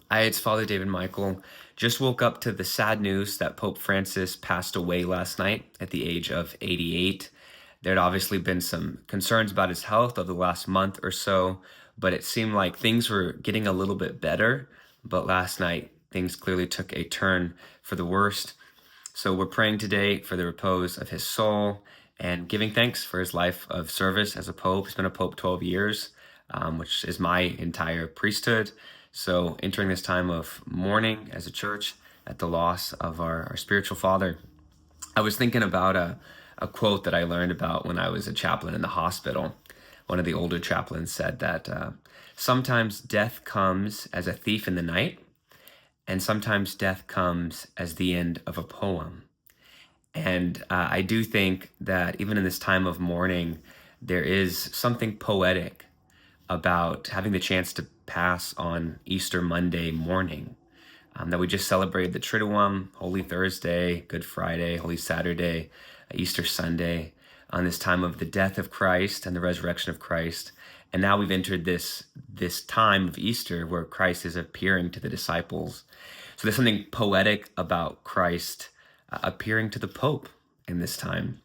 Hi, it's Father David Michael. Just woke up to the sad news that Pope Francis passed away last night at the age of 88. There'd obviously been some concerns about his health over the last month or so, but it seemed like things were getting a little bit better. But last night, things clearly took a turn for the worst. So we're praying today for the repose of his soul and giving thanks for his life of service as a pope. He's been a pope 12 years, which is my entire priesthood. So entering this time of mourning as a church at the loss of our spiritual father, I was thinking about a quote that I learned about when I was a chaplain in the hospital. One of the older chaplains said that sometimes death comes as a thief in the night, and sometimes death comes as the end of a poem. And I do think that even in this time of mourning, there is something poetic about having the chance to pass on Easter Monday morning. That we just celebrated the Triduum, Holy Thursday, Good Friday, Holy Saturday, Easter Sunday, on this time of the death of Christ and the resurrection of Christ. And now we've entered this time of Easter where Christ is appearing to the disciples. So there's something poetic about Christ appearing to the Pope in this time.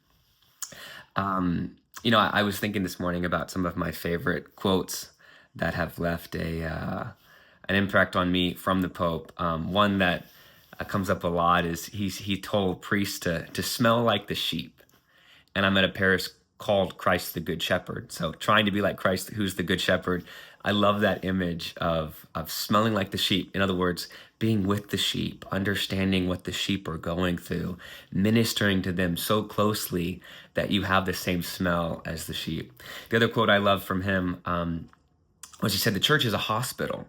I was thinking this morning about some of my favorite quotes that have left an impact on me from the Pope. One that comes up a lot is he told priests to smell like the sheep. And I'm at a parish called Christ the Good Shepherd. So trying to be like Christ, who's the Good Shepherd. I love that image of smelling like the sheep. In other words, being with the sheep, understanding what the sheep are going through, ministering to them so closely that you have the same smell as the sheep. The other quote I love from him was he said, the church is a hospital.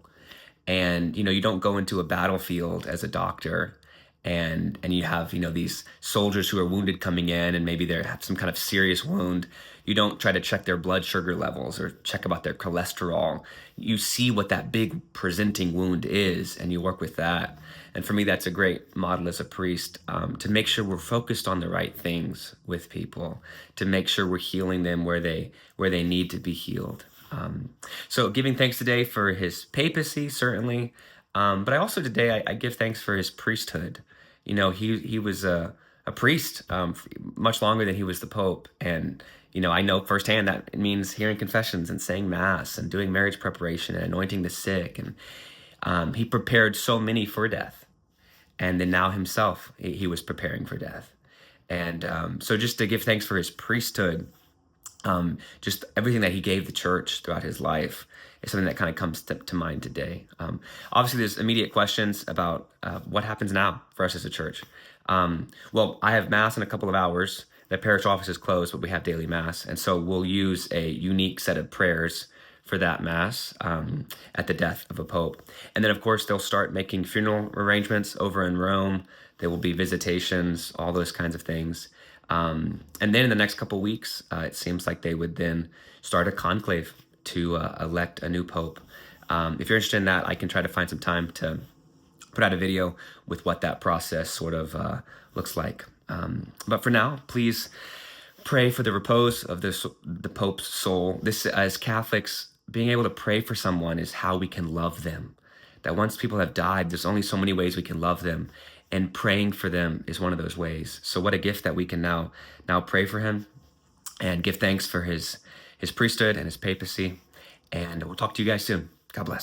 And, you don't go into a battlefield as a doctor and you have, these soldiers who are wounded coming in and maybe they have some kind of serious wound. You don't try to check their blood sugar levels or check about their cholesterol. You see what that big presenting wound is and you work with that. And for me, that's a great model as a priest, to make sure we're focused on the right things with people, to make sure we're healing them where they need to be healed. So giving thanks today for his papacy, certainly. But I also today, I give thanks for his priesthood. He was a priest much longer than he was the Pope. And, I know firsthand that it means hearing confessions and saying mass and doing marriage preparation and anointing the sick. And he prepared so many for death. And then now himself, he was preparing for death. And so just to give thanks for his priesthood, just everything that he gave the church throughout his life is something that kind of comes to mind today. Obviously, there's immediate questions about what happens now for us as a church. Well, I have Mass in a couple of hours. The parish office is closed, but we have daily Mass. And so we'll use a unique set of prayers for that Mass at the death of a pope. And then, of course, they'll start making funeral arrangements over in Rome. There will be visitations, all those kinds of things. And then in the next couple of weeks, it seems like they would then start a conclave to elect a new pope. If you're interested in that, I can try to find some time to put out a video with what that process sort of looks like. But for now, please pray for the repose of the Pope's soul. This, as Catholics, being able to pray for someone is how we can love them. That once people have died, there's only so many ways we can love them. And praying for them is one of those ways. So what a gift that we can now pray for him and give thanks for his priesthood and his papacy. And we'll talk to you guys soon. God bless.